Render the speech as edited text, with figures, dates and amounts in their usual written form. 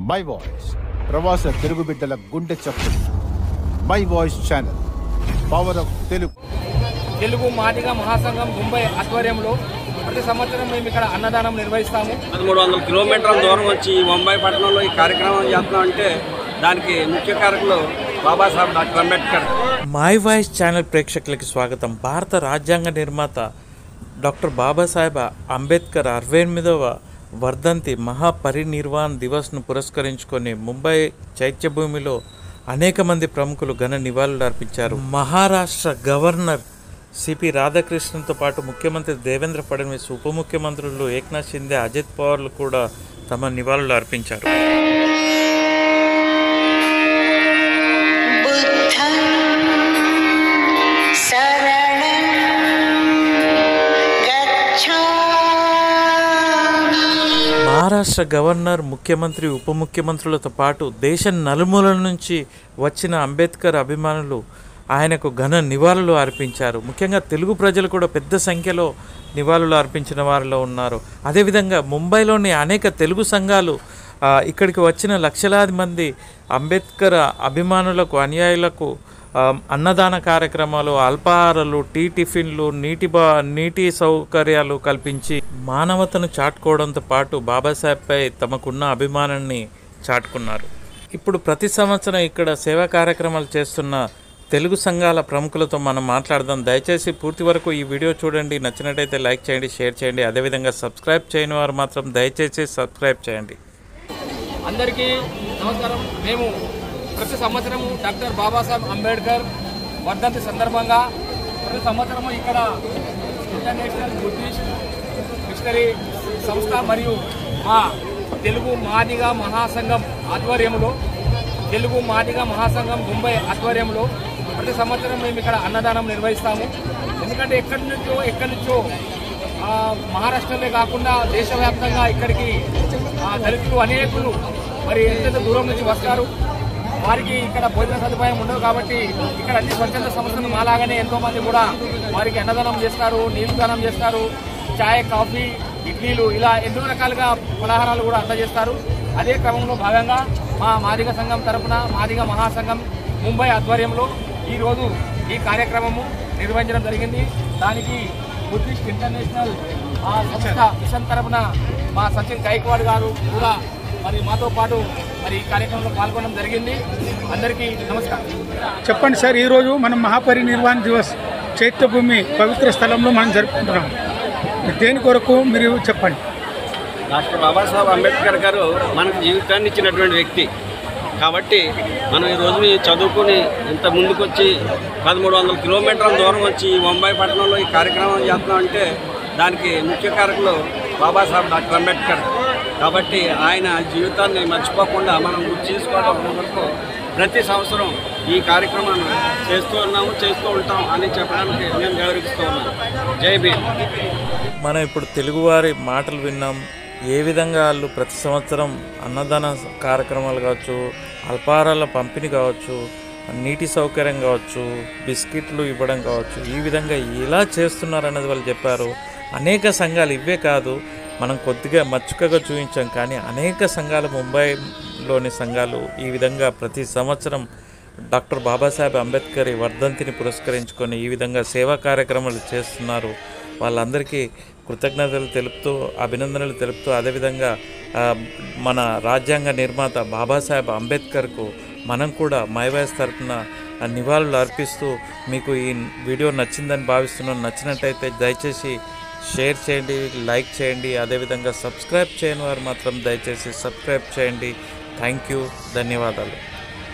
My voice ప్రవాస తెలుగు బిడ్డల గుండె చప్పుడు. My voice channel, power of Telugu. Telugu Madiga Mahasangham Mumbai ఆధ్వర్యంలో ప్రతి సంవత్సరం మేము ఇక్కడ అన్నదానం నిర్వహిస్తాము. 1300 కిలోమీటర్ల దూరం వచ్చి ముంబై పట్టణంలో ఈ కార్యక్రమం చేస్తున్నాం అంటే దానికి ముఖ్య కారకులు Babasaheb doctor Ambedkar. My voice channel ప్రేక్షకులకి స్వాగతం. భారత రాజ్యాంగ నిర్మాత డాక్టర్ బాబాసాహెబ్ అంబేద్కర్ 68వ వర్ధంతి మహాపరినిర్వాణ్ దివస్ను పురస్కరించుకొని ముంబై చైత్యభూమిలో అనేక మంది ప్రముఖులు ఘన నివాళులు అర్పించారు. మహారాష్ట్ర గవర్నర్ సిపి రాధాకృష్ణన్తో పాటు ముఖ్యమంత్రి దేవేంద్ర ఫడ్నవీస్, ఉప ముఖ్యమంత్రులు ఏక్నాథ్ షిందే, అజిత్ పవార్లు కూడా తమ నివాళులు అర్పించారు. మహారాష్ట్ర గవర్నర్, ముఖ్యమంత్రి, ఉప ముఖ్యమంత్రులతో పాటు దేశం నలుమూలల నుంచి వచ్చిన అంబేద్కర్ అభిమానులు ఆయనకు ఘన నివాళులు అర్పించారు. ముఖ్యంగా తెలుగు ప్రజలు కూడా పెద్ద సంఖ్యలో నివాళులు అర్పించిన వారిలో ఉన్నారు. అదేవిధంగా ముంబైలోని అనేక తెలుగు సంఘాలు ఇక్కడికి వచ్చిన లక్షలాది మంది అంబేద్కర్ అభిమానులకు, అనుయాయులకు అన్నదాన కార్యక్రమాలు, అల్పాహారాలు, టిఫిన్లు, నీటి సౌకర్యాలు కల్పించి మానవతను చాటుకోవడంతో పాటు బాబాసాహెబ్పై తమకున్న అభిమానాన్ని చాటుకున్నారు. ఇప్పుడు ప్రతి సంవత్సరం ఇక్కడ సేవా కార్యక్రమాలు చేస్తున్న తెలుగు సంఘాల ప్రముఖులతో మనం మాట్లాడదాం. దయచేసి పూర్తి వరకు ఈ వీడియో చూడండి. నచ్చినట్టయితే లైక్ చేయండి, షేర్ చేయండి. అదేవిధంగా సబ్స్క్రైబ్ చేయని వారు మాత్రం దయచేసి సబ్స్క్రైబ్ చేయండి. అందరికీ నమస్కారం. మేము ప్రతి సంవత్సరము డాక్టర్ బాబాసాహెబ్ అంబేద్కర్ వర్ధంతి సందర్భంగా ప్రతి సంవత్సరము ఇక్కడ ఇంటర్నేషనల్ బుద్ధిస్ట్ మిషనరీ సంస్థ మరియు మా తెలుగు మాదిగ మహాసంఘం ఆధ్వర్యంలో, తెలుగు మాదిగ మహాసంఘం ముంబై ఆధ్వర్యంలో ప్రతి సంవత్సరం మేము ఇక్కడ అన్నదానం నిర్వహిస్తాము. ఎందుకంటే ఎక్కడి నుంచో మహారాష్ట్రలో కాకుండా దేశవ్యాప్తంగా ఇక్కడికి దళితులు అనేకులు మరి ఎంత దూరం నుంచి వస్తారు. వారికి ఇక్కడ భోజన సదుపాయం ఉండదు కాబట్టి ఇక్కడ అన్ని స్వచ్ఛంద సంస్థలు మాలాగానే ఎంతోమంది కూడా వారికి అన్నదానం చేస్తారు, నీళ్లు దానం చేస్తారు, చాయ్, కాఫీ, ఇడ్లీలు ఇలా ఎన్నో రకాలుగా పలహారాలు కూడా అందజేస్తారు. అదే క్రమంలో భాగంగా మా మాదిగ సంఘం తరఫున మాదిగ మహాసంఘం ముంబై ఆధ్వర్యంలో ఈరోజు ఈ కార్యక్రమము నిర్వహించడం జరిగింది. దానికి బుద్ధిస్ట్ ఇంటర్నేషనల్ సంస్థ మిషన్ తరఫున మా సచిన్ గైక్వాడ్ గారు కూడా మరి మాతో పాటు మరి ఈ కార్యక్రమంలో పాల్గొనడం జరిగింది. అందరికీ నమస్కారం. చెప్పండి సార్, ఈరోజు మనం మహాపరినిర్వాణ్ దివస్ చైత్యభూమి పవిత్ర స్థలంలో మనం జరుపుకుంటున్నాం. దేని కొరకు మీరు చెప్పండి. డాక్టర్ బాబాసాహెబ్ అంబేద్కర్ గారు మనకు జీవితాన్ని ఇచ్చినటువంటి వ్యక్తి కాబట్టి మనం ఈ రోజుని చదువుకుని ఇంత ముందుకొచ్చి 1300 కిలోమీటర్ల దూరం వచ్చి ముంబై పట్టణంలో ఈ కార్యక్రమం చేస్తున్నాం అంటే దానికి ముఖ్య కారకులు బాబాసాహెబ్ డాక్టర్ అంబేద్కర్. కాబట్టి ఆయన జీవితాన్ని మర్చిపోకుండా మనం గుర్తు చేసుకోవడం వరకు ప్రతి సంవత్సరం ఈ కార్యక్రమాన్ని చేస్తూ ఉంటాం అని చెప్పడానికి నేను గౌరవిస్తూ ఉన్నాను. జై భీమ్. మనం ఇప్పుడు తెలుగువారి మాటలు విన్నాం. ఏ విధంగా వాళ్ళు ప్రతి సంవత్సరం అన్నదాన కార్యక్రమాలు కావచ్చు, అల్పాహారాల పంపిణీ కావచ్చు, నీటి సౌకర్యం కావచ్చు, బిస్కెట్లు ఇవ్వడం కావచ్చు, ఈ విధంగా ఎలా చేస్తున్నారన్నది వాళ్ళు చెప్పారు. అనేక సంఘాలు ఇవే కాదు, మనం కొద్దిగా మచ్చుకగా చూపించాం, కానీ అనేక సంఘాలు, ముంబైలోని సంఘాలు ఈ విధంగా ప్రతి సంవత్సరం డాక్టర్ బాబాసాహెబ్ అంబేద్కర్ వర్ధంతిని పురస్కరించుకొని ఈ విధంగా సేవా కార్యక్రమాలు చేస్తున్నారు. వాళ్ళందరికీ కృతజ్ఞతలు తెలుపుతూ, అభినందనలు తెలుపుతూ, అదేవిధంగా మన రాజ్యాంగ నిర్మాత బాబాసాహెబ్ అంబేద్కర్కు మనం కూడా మై వాయిస్ తరఫున నివాళులు అర్పిస్తూ, మీకు ఈ వీడియో నచ్చిందని భావిస్తున్నాను. నచ్చినట్టయితే దయచేసి షేర్ చేయండి, లైక్ చేయండి. అదేవిధంగా సబ్స్క్రైబ్ చేయని వారు మాత్రం దయచేసి సబ్స్క్రైబ్ చేయండి. థ్యాంక్ యూ, ధన్యవాదాలు.